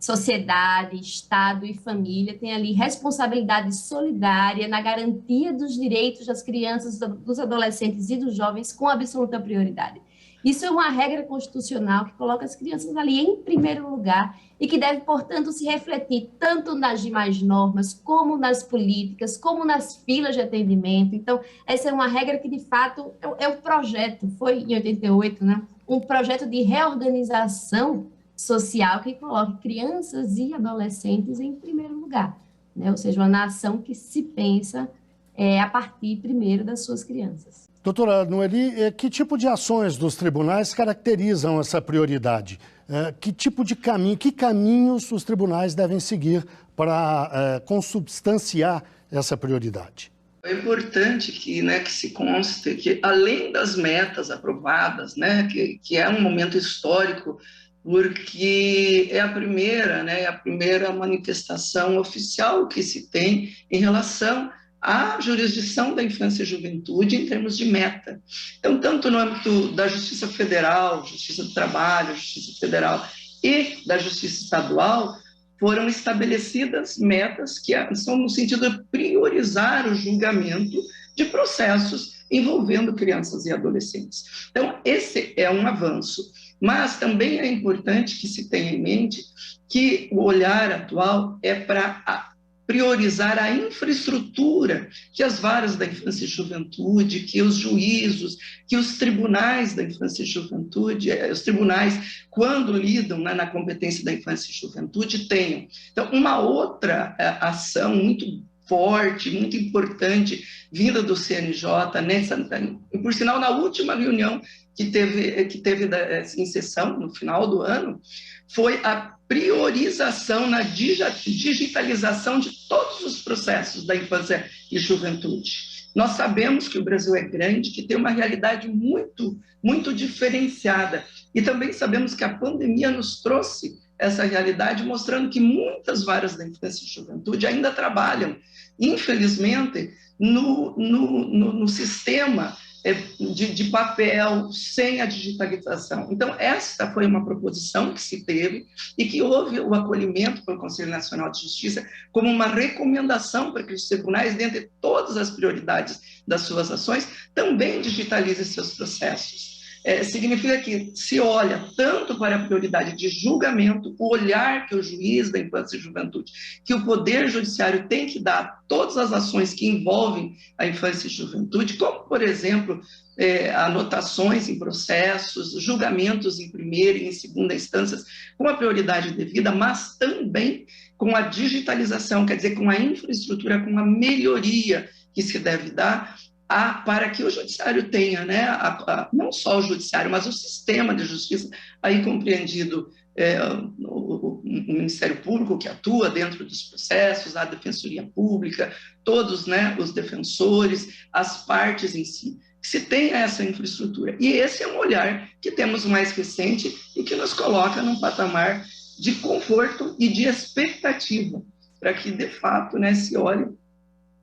S13: sociedade, Estado e família têm ali responsabilidade solidária na garantia dos direitos das crianças, dos adolescentes e dos jovens com absoluta prioridade. Isso é uma regra constitucional que coloca as crianças ali em primeiro lugar e que deve, portanto, se refletir tanto nas demais normas, como nas políticas, como nas filas de atendimento. Então, essa é uma regra que, de fato, é um projeto, foi em 88, né? Um projeto de reorganização social que coloca crianças e adolescentes em primeiro lugar, né? Ou seja, uma nação que se pensa a partir primeiro das suas crianças.
S9: Doutora Noeli, que tipo de ações dos tribunais caracterizam essa prioridade? Que tipo de caminho, que caminhos os tribunais devem seguir para consubstanciar essa prioridade?
S12: É importante que se conste que, além das metas aprovadas, né, que é um momento histórico, porque é a primeira manifestação oficial que se tem em relação à jurisdição da infância e juventude em termos de meta. Então, tanto no âmbito da Justiça Federal, Justiça do Trabalho, Justiça Federal e da Justiça Estadual, foram estabelecidas metas que são no sentido de priorizar o julgamento de processos envolvendo crianças e adolescentes. Então, esse é um avanço, mas também é importante que se tenha em mente que o olhar atual é para priorizar a infraestrutura que as varas da infância e juventude, que os juízos, que os tribunais da infância e juventude, os tribunais, quando lidam na competência da infância e juventude, tenham. Então, uma outra ação muito forte, muito importante, vinda do CNJ, por sinal, na última reunião que teve em sessão, no final do ano, foi a priorização na digitalização de todos os processos da infância e juventude. Nós sabemos que o Brasil é grande, que tem uma realidade muito, muito diferenciada, e também sabemos que a pandemia nos trouxe essa realidade, mostrando que muitas varas da infância e juventude ainda trabalham, infelizmente, no sistema de papel, sem a digitalização. Então, essa foi uma proposição que se teve e que houve o acolhimento pelo Conselho Nacional de Justiça como uma recomendação para que os tribunais, dentre todas as prioridades das suas ações, também digitalizem seus processos. Significa que se olha tanto para a prioridade de julgamento, o olhar que o juiz da infância e juventude, que o Poder Judiciário tem que dar a todas as ações que envolvem a infância e juventude, como, por exemplo, anotações em processos, julgamentos em primeira e em segunda instâncias, com a prioridade devida, mas também com a digitalização, quer dizer, com a infraestrutura, com a melhoria que se deve dar para que o judiciário tenha, não só o judiciário, mas o sistema de justiça, aí compreendido o Ministério Público que atua dentro dos processos, a Defensoria Pública, todos os defensores, as partes em si, que se tenha essa infraestrutura. E esse é um olhar que temos mais recente e que nos coloca num patamar de conforto e de expectativa, para que, de fato, se olhe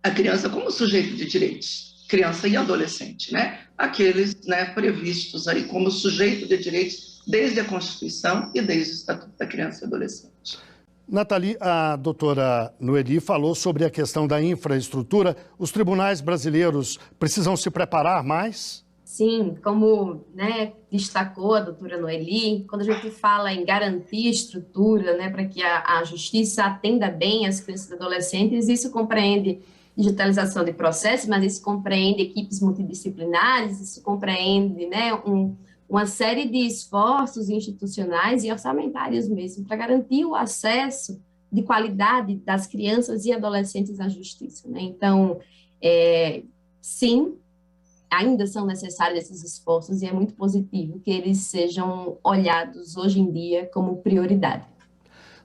S12: a criança como sujeito de direitos, criança e adolescente, aqueles previstos aí como sujeito de direitos desde a Constituição e desde o Estatuto da Criança e Adolescente.
S9: Nathalie, a doutora Noeli falou sobre a questão da infraestrutura. Os tribunais brasileiros precisam se preparar mais?
S13: Sim, como destacou a doutora Noeli, quando a gente fala em garantir estrutura para que a justiça atenda bem as crianças e adolescentes, isso compreende digitalização de processos, mas isso compreende equipes multidisciplinares, isso compreende uma série de esforços institucionais e orçamentários mesmo para garantir o acesso de qualidade das crianças e adolescentes à justiça. Então, sim, ainda são necessários esses esforços e é muito positivo que eles sejam olhados hoje em dia como prioridade.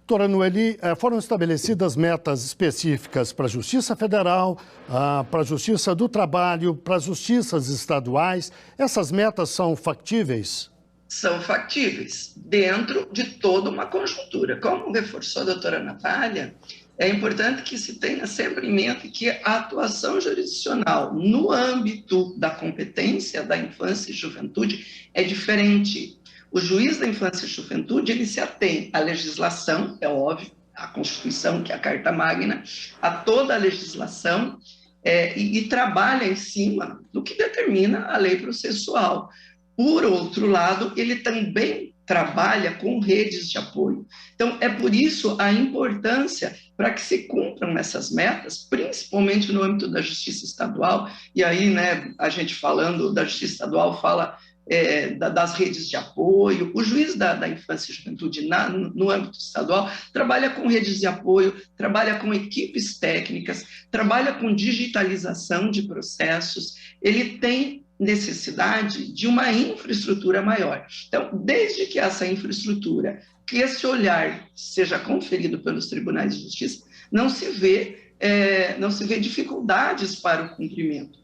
S9: Doutora Noeli, foram estabelecidas metas específicas para a Justiça Federal, para a Justiça do Trabalho, para as justiças estaduais. Essas metas são factíveis?
S12: São factíveis, dentro de toda uma conjuntura. Como reforçou a doutora Natália, é importante que se tenha sempre em mente que a atuação jurisdicional no âmbito da competência da infância e juventude é diferente. O juiz da infância e juventude, ele se atém à legislação, é óbvio, à Constituição, que é a Carta Magna, a toda a legislação, e trabalha em cima do que determina a lei processual. Por outro lado, ele também trabalha com redes de apoio. Então, é por isso a importância para que se cumpram essas metas, principalmente no âmbito da justiça estadual, e aí, né, a gente falando da justiça estadual fala das redes de apoio. O juiz da infância e juventude no âmbito estadual trabalha com redes de apoio, trabalha com equipes técnicas, trabalha com digitalização de processos, ele tem necessidade de uma infraestrutura maior. Então, desde que essa infraestrutura, que esse olhar seja conferido pelos tribunais de justiça, não se vê dificuldades para o cumprimento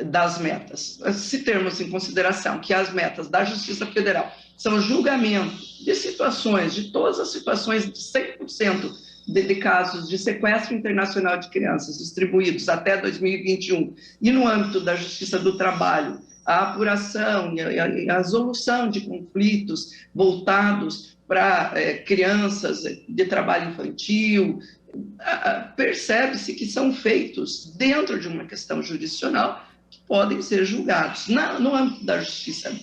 S12: das metas. Se termos em consideração que as metas da Justiça Federal são julgamento de situações, de todas as situações, de 100% de casos de sequestro internacional de crianças distribuídos até 2021, e no âmbito da Justiça do Trabalho, a apuração e a resolução de conflitos voltados para crianças de trabalho infantil, percebe-se que são feitos dentro de uma questão jurisdicional que podem ser julgados. No âmbito da justiça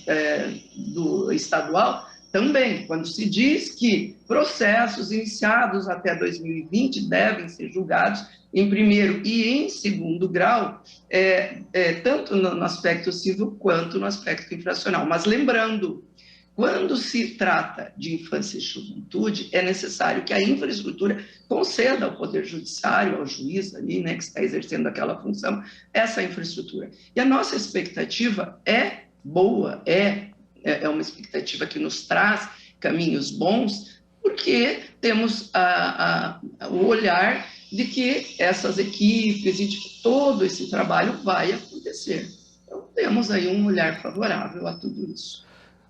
S12: do estadual, também, quando se diz que processos iniciados até 2020 devem ser julgados em primeiro e em segundo grau, tanto no aspecto civil quanto no aspecto infracional. Mas lembrando, quando se trata de infância e juventude, é necessário que a infraestrutura conceda ao Poder Judiciário, ao juiz ali, né, que está exercendo aquela função, essa infraestrutura. E a nossa expectativa é boa, é uma expectativa que nos traz caminhos bons, porque temos o olhar de que essas equipes e de que todo esse trabalho vai acontecer. Então, temos aí um olhar favorável a tudo isso.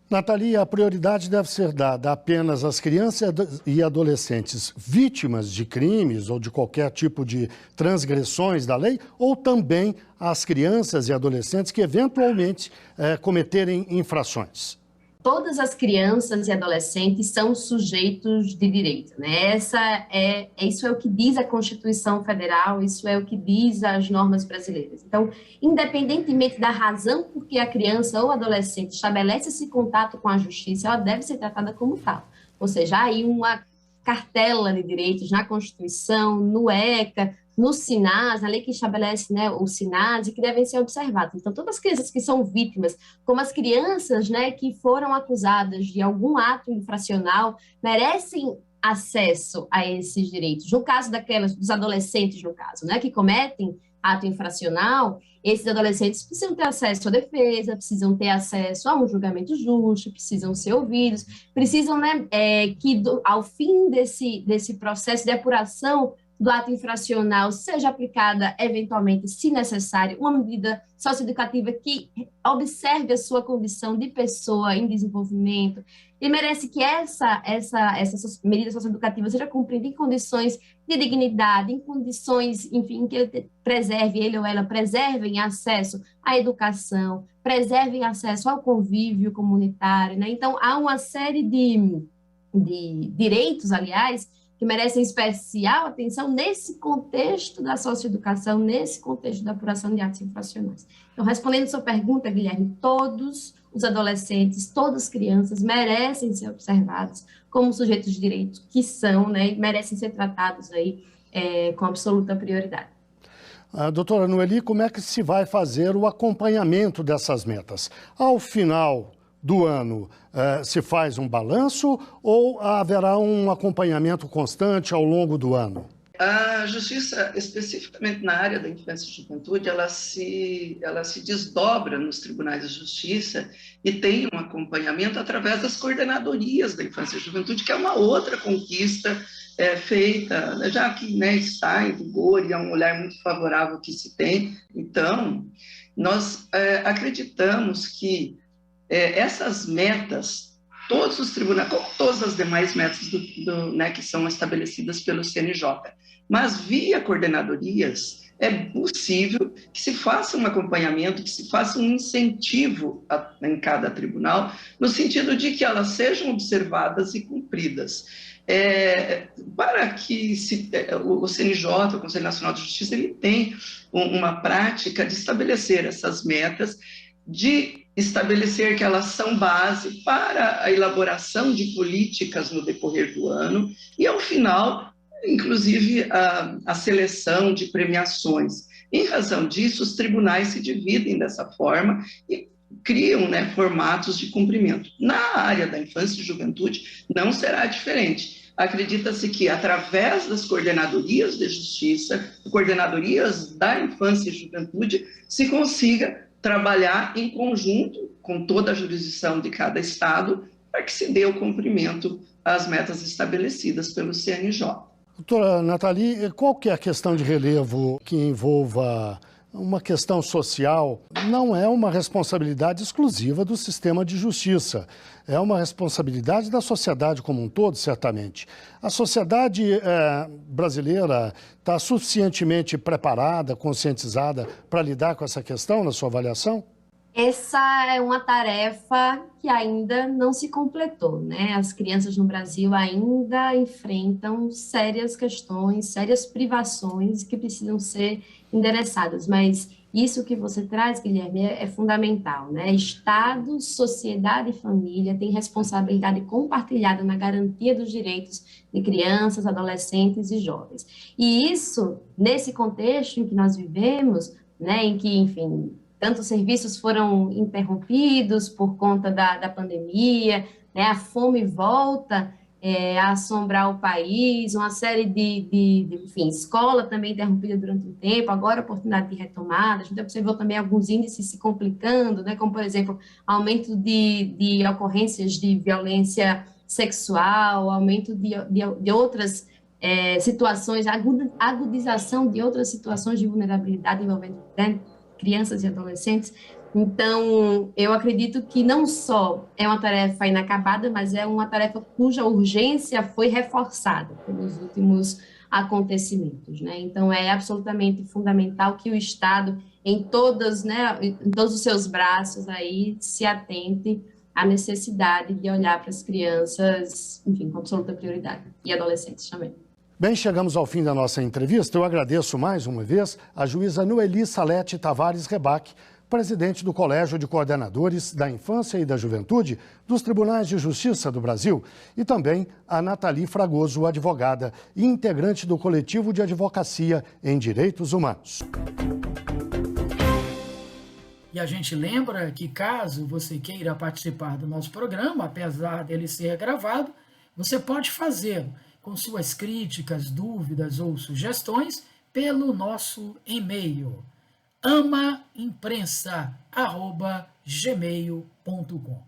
S9: Natalia, a prioridade deve ser dada apenas às crianças e adolescentes vítimas de crimes ou de qualquer tipo de transgressões da lei, ou também às crianças e adolescentes que eventualmente cometerem infrações?
S13: Todas as crianças e adolescentes são sujeitos de direito, né? Isso é o que diz a Constituição Federal, isso é o que diz as normas brasileiras. Então, independentemente da razão por que a criança ou adolescente estabelece esse contato com a justiça, ela deve ser tratada como tal. Ou seja, há aí uma cartela de direitos na Constituição, no ECA, no SINAS, a lei que estabelece, né, o SINAS, e que devem ser observados. Então, todas as crianças que são vítimas, como as crianças, né, que foram acusadas de algum ato infracional, merecem acesso a esses direitos. No caso dos adolescentes, no caso, né, que cometem ato infracional, esses adolescentes precisam ter acesso à defesa, precisam ter acesso a um julgamento justo, precisam ser ouvidos, precisam, né, que ao fim desse processo de apuração do ato infracional seja aplicada, eventualmente, se necessário, uma medida socioeducativa que observe a sua condição de pessoa em desenvolvimento, e merece que essa medida socioeducativa seja cumprida em condições de dignidade, em condições, enfim, que ele ou ela preservem acesso à educação, preservem acesso ao convívio comunitário, né? Então, há uma série de direitos, aliás, que merecem especial atenção nesse contexto da socioeducação, nesse contexto da apuração de atos infracionais. Então, respondendo a sua pergunta, Guilherme, todos os adolescentes, todas as crianças merecem ser observados como sujeitos de direito que são, né, e merecem ser tratados aí com absoluta prioridade.
S9: Doutora Noeli, como é que se vai fazer o acompanhamento dessas metas? Ao final do ano, se faz um balanço ou haverá um acompanhamento constante ao longo do ano?
S12: A justiça, especificamente na área da infância e juventude, ela se desdobra nos tribunais de justiça e tem um acompanhamento através das coordenadorias da infância e juventude, que é uma outra conquista feita, já que, né, está em vigor e é um olhar muito favorável que se tem. Então, nós acreditamos que essas metas, todos os tribunais, como todas as demais metas né, que são estabelecidas pelo CNJ, mas via coordenadorias, é possível que se faça um acompanhamento, que se faça um incentivo em cada tribunal, no sentido de que elas sejam observadas e cumpridas. Para que o CNJ, o Conselho Nacional de Justiça, ele tem uma prática de estabelecer essas metas de estabelecer que elas são base para a elaboração de políticas no decorrer do ano e, ao final, inclusive, a seleção de premiações. Em razão disso, os tribunais se dividem dessa forma e criam, né, formatos de cumprimento. Na área da infância e juventude, não será diferente. Acredita-se que, através das coordenadorias de justiça, coordenadorias da infância e juventude, se consiga trabalhar em conjunto com toda a jurisdição de cada estado para que se dê o cumprimento às metas estabelecidas pelo CNJ.
S9: Doutora Nathalie, qual que é a questão de relevo que envolva uma questão social? Não é uma responsabilidade exclusiva do sistema de justiça, é uma responsabilidade da sociedade como um todo, certamente. A sociedade brasileira está suficientemente preparada, conscientizada para lidar com essa questão, na sua avaliação?
S13: Essa é uma tarefa que ainda não se completou, né? As crianças no Brasil ainda enfrentam sérias questões, sérias privações que precisam ser endereçadas, mas isso que você traz, Guilherme, é fundamental, né? Estado, sociedade e família têm responsabilidade compartilhada na garantia dos direitos de crianças, adolescentes e jovens. E isso, nesse contexto em que nós vivemos, né, em que, enfim, tantos serviços foram interrompidos por conta da pandemia, né, a fome volta a assombrar o país, uma série enfim, escola também interrompida durante um tempo, agora oportunidade de retomada. A gente observou também alguns índices se complicando, né, como, por exemplo, aumento de ocorrências de violência sexual, aumento de outras situações, agudização de outras situações de vulnerabilidade envolvendo, né, crianças e adolescentes. Então, eu acredito que não só é uma tarefa inacabada, mas é uma tarefa cuja urgência foi reforçada pelos últimos acontecimentos, né? Então, é absolutamente fundamental que o Estado, em todos os seus braços, aí, se atente à necessidade de olhar para as crianças, enfim, com absoluta prioridade, e adolescentes também.
S9: Bem, chegamos ao fim da nossa entrevista. Eu agradeço mais uma vez a juíza Noeli Salete Tavares Rebaque, presidente do Colégio de Coordenadores da Infância e da Juventude dos Tribunais de Justiça do Brasil, e também a Nathalie Fragoso, advogada e integrante do Coletivo de Advocacia em Direitos Humanos.
S3: E a gente lembra que, caso você queira participar do nosso programa, apesar dele ser gravado, você pode fazê-lo com suas críticas, dúvidas ou sugestões pelo nosso e-mail amaimprensa@gmail.com.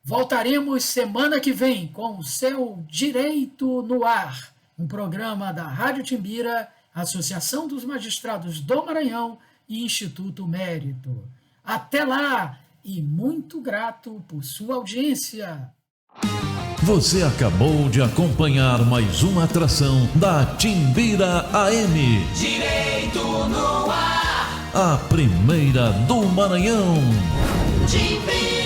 S3: Voltaremos semana que vem com o seu Direito no Ar, um programa da Rádio Timbira, Associação dos Magistrados do Maranhão e Instituto Mérito. Até lá e muito grato por sua audiência.
S1: Você acabou de acompanhar mais uma atração da Timbira AM.
S2: Direito no Ar.
S1: A primeira do Maranhão.
S2: Timbira.